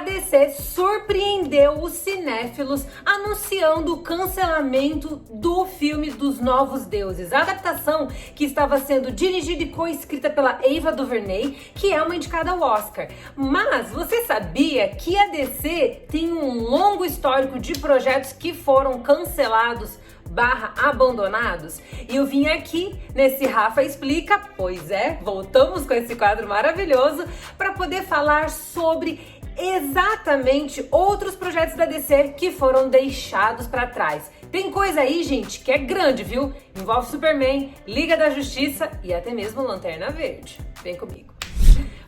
DC surpreendeu os cinéfilos anunciando o cancelamento do filme dos Novos Deuses, a adaptação que estava sendo dirigida e co-escrita pela Ava DuVernay, que é uma indicada ao Oscar. Mas você sabia que a DC tem um longo histórico de projetos que foram cancelados / abandonados? E eu vim aqui nesse Rafa Explica, pois é, voltamos com esse quadro maravilhoso para poder falar sobre exatamente outros projetos da DC que foram deixados para trás. Tem coisa aí, gente, que é grande, viu? Envolve Superman, Liga da Justiça e até mesmo Lanterna Verde. Vem comigo.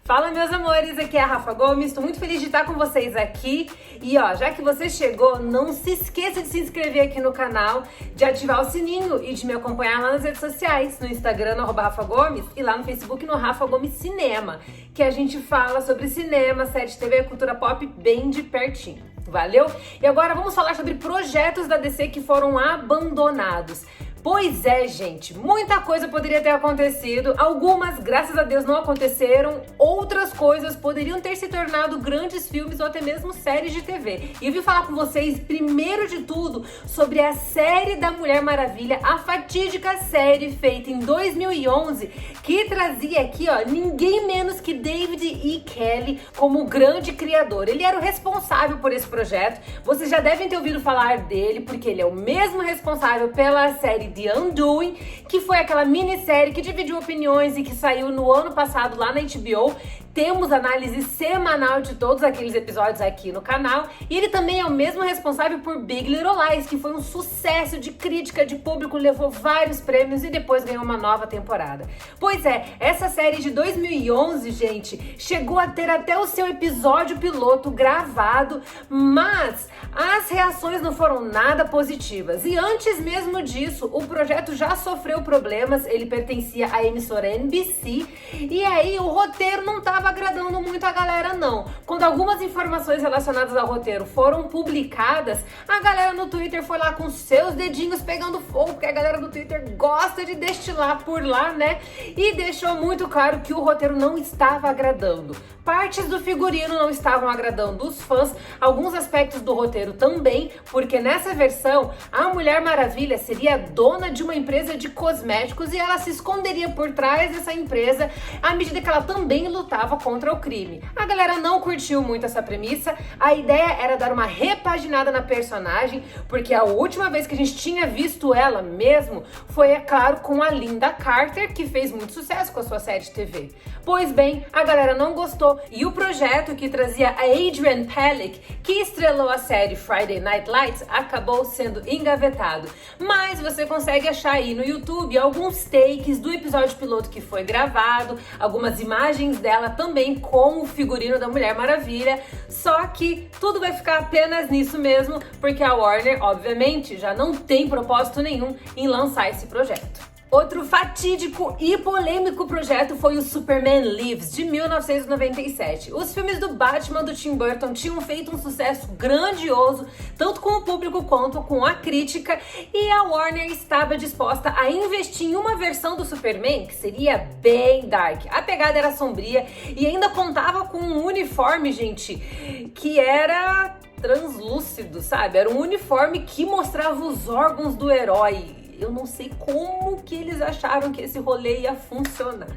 Fala, meus amores, aqui é a Rafa Gomes, estou muito feliz de estar com vocês aqui. E ó, já que você chegou, não se esqueça de se inscrever aqui no canal, de ativar o sininho e de me acompanhar lá nas redes sociais, no Instagram, no @Rafa Gomes, e lá no Facebook, no Rafa Gomes Cinema, que a gente fala sobre cinema, série de TV, cultura pop, bem de pertinho. Valeu? E agora vamos falar sobre projetos da DC que foram abandonados. Pois é, gente, muita coisa poderia ter acontecido, algumas, graças a Deus, não aconteceram, outras coisas poderiam ter se tornado grandes filmes ou até mesmo séries de TV. E eu vim falar com vocês, primeiro de tudo, sobre a série da Mulher Maravilha, a fatídica série feita em 2011, que trazia aqui, ó, ninguém menos que David E. Kelley como grande criador. Ele era o responsável por esse projeto, vocês já devem ter ouvido falar dele, porque ele é o mesmo responsável pela série The Undoing, que foi aquela minissérie que dividiu opiniões e que saiu no ano passado lá na HBO. Temos análise semanal de todos aqueles episódios aqui no canal. E ele também é o mesmo responsável por Big Little Lies, que foi um sucesso de crítica, de público, levou vários prêmios e depois ganhou uma nova temporada. Pois é, essa série de 2011, gente, chegou a ter até o seu episódio piloto gravado, mas as reações não foram nada positivas. E antes mesmo disso, o projeto já sofreu problemas, ele pertencia à emissora NBC, e aí o roteiro não estava agradando muito a galera, não. Quando algumas informações relacionadas ao roteiro foram publicadas, a galera no Twitter foi lá com seus dedinhos pegando fogo, porque a galera do Twitter gosta de destilar por lá, né? E deixou muito claro que o roteiro não estava agradando. Partes do figurino não estavam agradando os fãs, alguns aspectos do roteiro também, porque nessa versão, a Mulher Maravilha seria dona de uma empresa de cosméticos e ela se esconderia por trás dessa empresa à medida que ela também lutava contra o crime. A galera não curtiu muito essa premissa, a ideia era dar uma repaginada na personagem, porque a última vez que a gente tinha visto ela mesmo foi, é claro, com a Linda Carter, que fez muito sucesso com a sua série de TV. Pois bem, a galera não gostou e o projeto que trazia a Adrienne Palek, que estrelou a série Friday Night Lights, acabou sendo engavetado. Mas você consegue achar aí no YouTube alguns takes do episódio piloto que foi gravado, algumas imagens dela também com o figurino da Mulher Maravilha, só que tudo vai ficar apenas nisso mesmo, porque a Warner, obviamente, já não tem propósito nenhum em lançar esse projeto. Outro fatídico e polêmico projeto foi o Superman Lives, de 1997. Os filmes do Batman do Tim Burton tinham feito um sucesso grandioso, tanto com o público quanto com a crítica, e a Warner estava disposta a investir em uma versão do Superman que seria bem dark. A pegada era sombria e ainda contava com um uniforme, gente, que era translúcido, sabe? Era um uniforme que mostrava os órgãos do herói. Eu não sei como que eles acharam que esse rolê ia funcionar.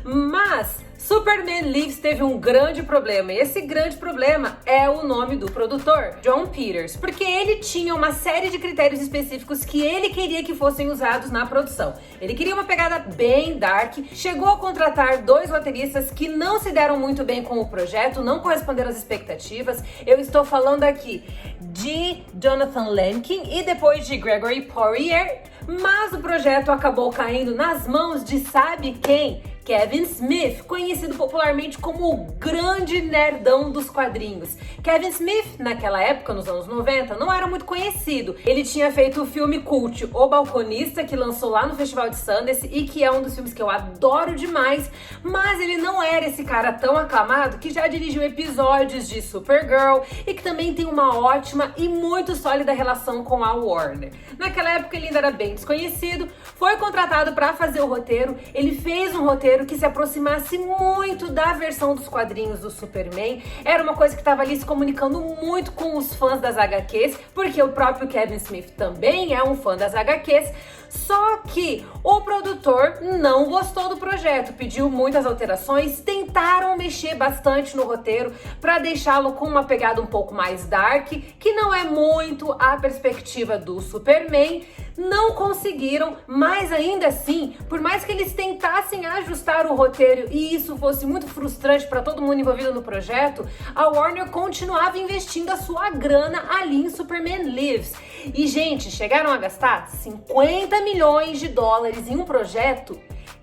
Mas Superman Lives teve um grande problema, e esse grande problema é o nome do produtor, Jon Peters, porque ele tinha uma série de critérios específicos que ele queria que fossem usados na produção. Ele queria uma pegada bem dark, chegou a contratar 2 roteiristas que não se deram muito bem com o projeto, não corresponderam às expectativas. Eu estou falando aqui de Jonathan Lankin e depois de Gregory Poirier, mas o projeto acabou caindo nas mãos de sabe quem? Kevin Smith, conhecido popularmente como o grande nerdão dos quadrinhos. Kevin Smith, naquela época, nos anos 90, não era muito conhecido. Ele tinha feito o filme cult O Balconista, que lançou lá no Festival de Sundance e que é um dos filmes que eu adoro demais, mas ele não era esse cara tão aclamado que já dirigiu episódios de Supergirl e que também tem uma ótima e muito sólida relação com a Warner. Naquela época ele ainda era bem desconhecido, foi contratado para fazer o roteiro, ele fez um roteiro roteiro que se aproximasse muito da versão dos quadrinhos do Superman. Era uma coisa que estava ali se comunicando muito com os fãs das HQs, porque o próprio Kevin Smith também é um fã das HQs. Só que o produtor não gostou do projeto, pediu muitas alterações, tentaram mexer bastante no roteiro para deixá-lo com uma pegada um pouco mais dark, que não é muito a perspectiva do Superman. Não conseguiram, mas ainda assim, por mais que eles tentassem ajustar o roteiro e isso fosse muito frustrante para todo mundo envolvido no projeto, a Warner continuava investindo a sua grana ali em Superman Lives. E, gente, chegaram a gastar 50 milhões de dólares em um projeto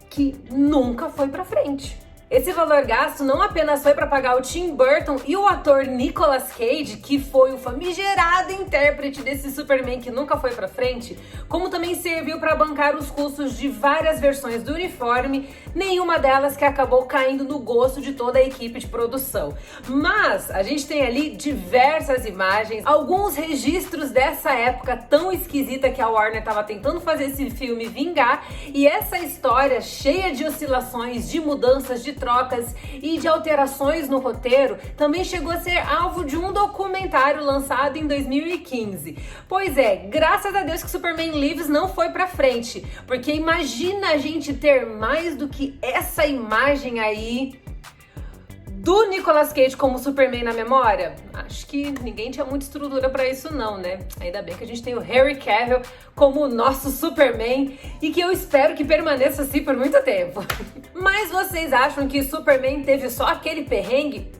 que nunca foi pra frente. Esse valor gasto não apenas foi para pagar o Tim Burton e o ator Nicolas Cage, que foi o famigerado intérprete desse Superman que nunca foi para frente, como também serviu para bancar os custos de várias versões do uniforme, nenhuma delas que acabou caindo no gosto de toda a equipe de produção. Mas a gente tem ali diversas imagens, alguns registros dessa época tão esquisita que a Warner estava tentando fazer esse filme vingar, e essa história cheia de oscilações, de mudanças, de trocas e de alterações no roteiro também chegou a ser alvo de um documentário lançado em 2015. Pois é, graças a Deus que Superman Lives não foi pra frente, porque imagina a gente ter mais do que essa imagem aí do Nicolas Cage como Superman na memória. Acho que ninguém tinha muita estrutura pra isso não, né? Ainda bem que a gente tem o Henry Cavill como o nosso Superman e que eu espero que permaneça assim por muito tempo. Mas vocês acham que Superman teve só aquele perrengue?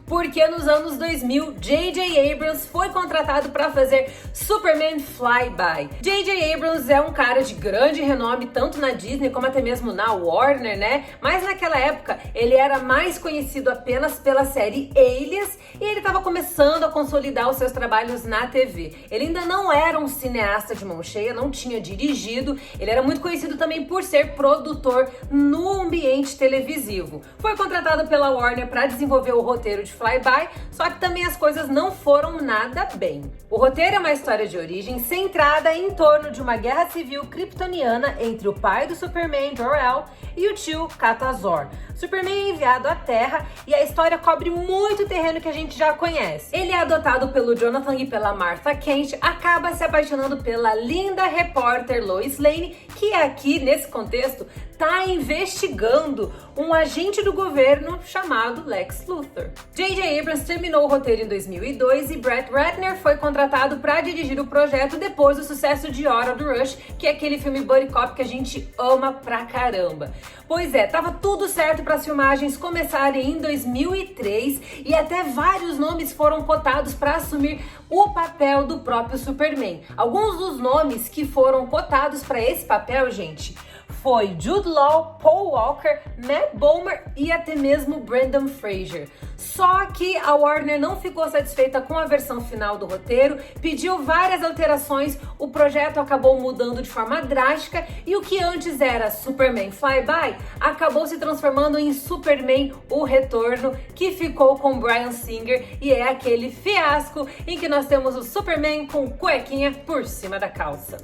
Porque nos anos 2000, J.J. Abrams foi contratado para fazer Superman Flyby. J.J. Abrams é um cara de grande renome, tanto na Disney como até mesmo na Warner, né? Mas naquela época, ele era mais conhecido apenas pela série Alias e ele estava começando a consolidar os seus trabalhos na TV. Ele ainda não era um cineasta de mão cheia, não tinha dirigido, ele era muito conhecido também por ser produtor no ambiente televisivo. Foi contratado pela Warner para desenvolver o roteiro de Flyby, só que também as coisas não foram nada bem. O roteiro é uma história de origem centrada em torno de uma guerra civil kryptoniana entre o pai do Superman, Jor-El, e o tio Katazor. Superman é enviado à Terra e a história cobre muito terreno que a gente já conhece. Ele é adotado pelo Jonathan e pela Martha Kent, acaba se apaixonando pela linda repórter Lois Lane, que aqui, nesse contexto, tá investigando um agente do governo chamado Lex Luthor. J.J. Abrams terminou o roteiro em 2002 e Brett Ratner foi contratado para dirigir o projeto depois do sucesso de Hora do Rush, que é aquele filme buddy cop que a gente ama pra caramba. Pois é, tava tudo certo para as filmagens começarem em 2003 e até vários nomes foram cotados para assumir o papel do próprio Superman. Alguns dos nomes que foram cotados para esse papel, gente, foi Jude Law, Paul Walker, Matt Bomer e até mesmo Brendan Fraser. Só que a Warner não ficou satisfeita com a versão final do roteiro, pediu várias alterações, o projeto acabou mudando de forma drástica e o que antes era Superman Flyby acabou se transformando em Superman O Retorno, que ficou com Bryan Singer e é aquele fiasco em que nós temos o Superman com cuequinha por cima da calça.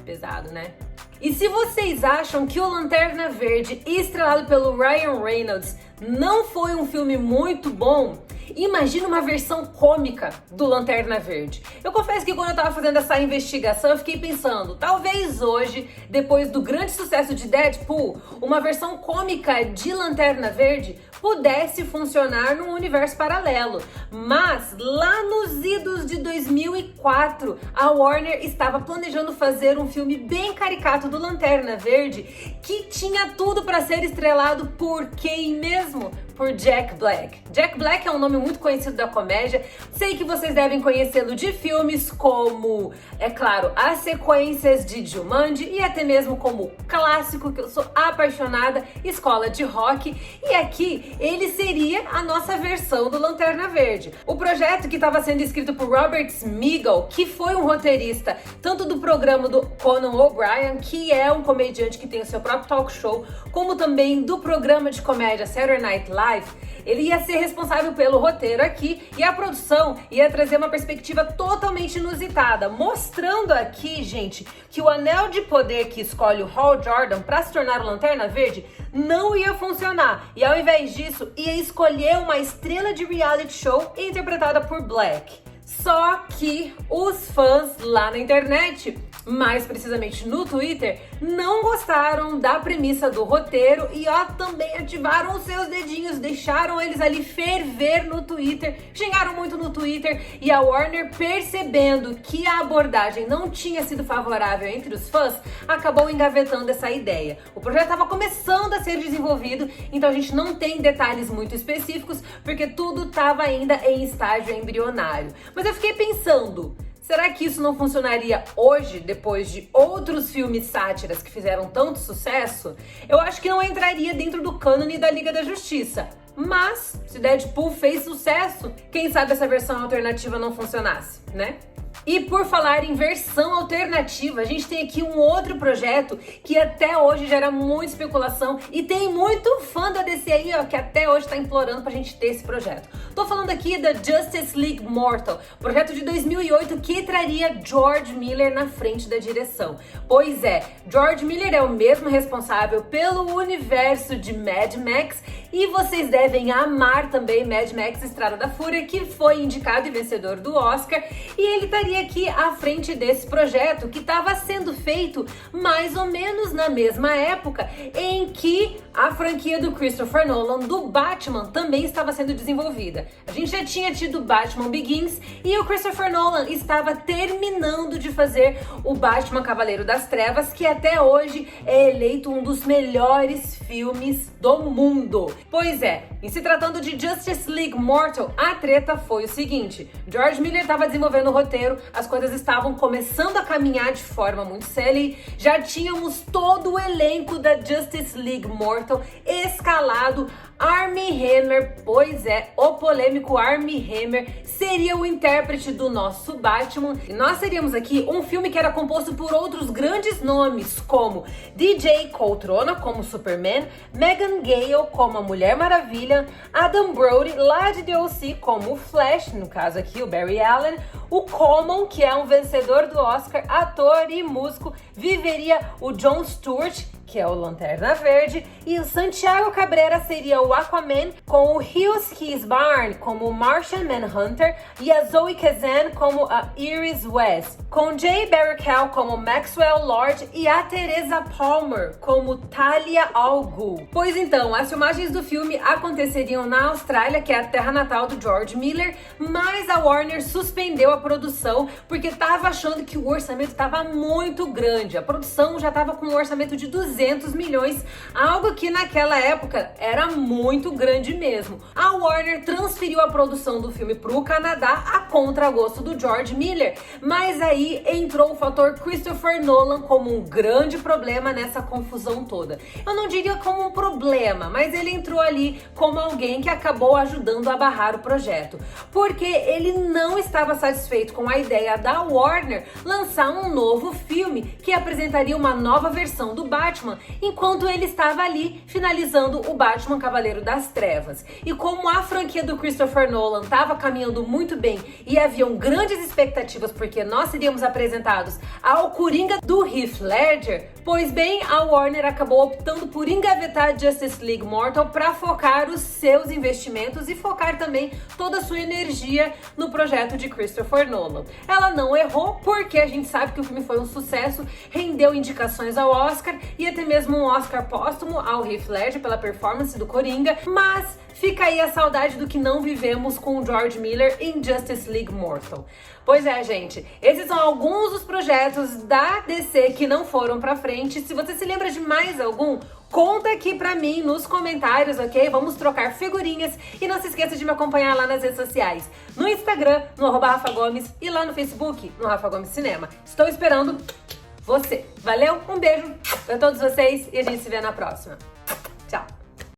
Pesado, né? E se vocês acham que o Lanterna Verde, estrelado pelo Ryan Reynolds, não foi um filme muito bom, imagina uma versão cômica do Lanterna Verde. Eu confesso que quando eu tava fazendo essa investigação, eu fiquei pensando, talvez hoje, depois do grande sucesso de Deadpool, uma versão cômica de Lanterna Verde pudesse funcionar num universo paralelo. Mas lá nos idos de 2004, a Warner estava planejando fazer um filme bem caricato do Lanterna Verde, que tinha tudo para ser estrelado por quem mesmo? Por Jack Black. Jack Black é um nome muito conhecido da comédia. Sei que vocês devem conhecê-lo de filmes como, é claro, as sequências de Jumanji e até mesmo como o clássico que eu sou apaixonada, Escola de Rock. E aqui ele seria a nossa versão do Lanterna Verde. O projeto que estava sendo escrito por Robert Smigel, que foi um roteirista tanto do programa do Conan O'Brien, que é um comediante que tem o seu próprio talk show, como também do programa de comédia Saturday Night Live, Ele ia ser responsável pelo roteiro aqui e a produção ia trazer uma perspectiva totalmente inusitada, mostrando aqui, gente, que o anel de poder que escolhe o Hal Jordan para se tornar o Lanterna Verde não ia funcionar. E ao invés disso, ia escolher uma estrela de reality show interpretada por Black. Só que os fãs lá na internet, mais precisamente no Twitter, não gostaram da premissa do roteiro e também ativaram os seus dedinhos, deixaram eles ali ferver no Twitter, xingaram muito no Twitter, e a Warner, percebendo que a abordagem não tinha sido favorável entre os fãs, acabou engavetando essa ideia. O projeto estava começando a ser desenvolvido, então a gente não tem detalhes muito específicos, porque tudo estava ainda em estágio embrionário. Mas eu fiquei pensando, será que isso não funcionaria hoje, depois de outros filmes sátiras que fizeram tanto sucesso? Eu acho que não entraria dentro do cânone da Liga da Justiça. Mas, se Deadpool fez sucesso, quem sabe essa versão alternativa não funcionasse, né? E por falar em versão alternativa, a gente tem aqui um outro projeto que até hoje gera muita especulação e tem muito fã da DC aí, ó, que até hoje tá implorando pra gente ter esse projeto. Tô falando aqui da Justice League Mortal, projeto de 2008 que traria George Miller na frente da direção. Pois é, George Miller é o mesmo responsável pelo universo de Mad Max e vocês devem amar também Mad Max Estrada da Fúria, que foi indicado e vencedor do Oscar, e ele estaria aqui à frente desse projeto que estava sendo feito mais ou menos na mesma época em que a franquia do Christopher Nolan do Batman também estava sendo desenvolvida. A gente já tinha tido Batman Begins e o Christopher Nolan estava terminando de fazer o Batman Cavaleiro das Trevas, que até hoje é eleito um dos melhores filmes do mundo. Pois é, em se tratando de Justice League Mortal, a treta foi o seguinte: George Miller estava desenvolvendo o roteiro, as coisas estavam começando a caminhar de forma muito séria e já tínhamos todo o elenco da Justice League Mortal escalado. Armie Hammer, pois é, o polêmico Armie Hammer seria o intérprete do nosso Batman. E nós teríamos aqui um filme que era composto por outros grandes nomes, como DJ Coltrona como Superman, Megan Gale como a Mulher Maravilha, Adam Brody lá de The O.C. como o Flash, no caso aqui o Barry Allen, o Common, que é um vencedor do Oscar, ator e músico, viveria o Jon Stewart, que é o Lanterna Verde, e o Santiago Cabrera seria o Aquaman, com o Hugh Keays-Byrne como o Martian Manhunter e a Zoe Kazan como a Iris West, com Jay Baruchel como Maxwell Lord e a Teresa Palmer como Talia al Ghul. Pois então, as filmagens do filme aconteceriam na Austrália, que é a terra natal do George Miller, mas a Warner suspendeu a produção porque estava achando que o orçamento estava muito grande. A produção já estava com um orçamento de 200 milhões, algo que naquela época era muito grande mesmo. A Warner transferiu a produção do filme para o Canadá a contragosto do George Miller, mas aí entrou o fator Christopher Nolan como um grande problema nessa confusão toda. Eu não diria como um problema, mas ele entrou ali como alguém que acabou ajudando a barrar o projeto, porque ele não estava satisfeito com a ideia da Warner lançar um novo filme que apresentaria uma nova versão do Batman, enquanto ele estava ali finalizando o Batman Cavaleiro das Trevas. E como a franquia do Christopher Nolan estava caminhando muito bem e haviam grandes expectativas porque nós seríamos apresentados ao Coringa do Heath Ledger, pois bem, a Warner acabou optando por engavetar Justice League Mortal para focar os seus investimentos e focar também toda a sua energia no projeto de Christopher Nolan. Ela não errou, porque a gente sabe que o filme foi um sucesso, rendeu indicações ao Oscar e até mesmo um Oscar póstumo ao Heath Ledger pela performance do Coringa, mas fica aí a saudade do que não vivemos com o George Miller em Justice League Mortal. Pois é, gente, esses são alguns dos projetos da DC que não foram pra frente. Se você se lembra de mais algum, conta aqui pra mim nos comentários, ok? Vamos trocar figurinhas e não se esqueça de me acompanhar lá nas redes sociais, no Instagram, no @Rafa Gomes, e lá no Facebook, no Rafa Gomes Cinema. Estou esperando você. Valeu, um beijo pra todos vocês e a gente se vê na próxima.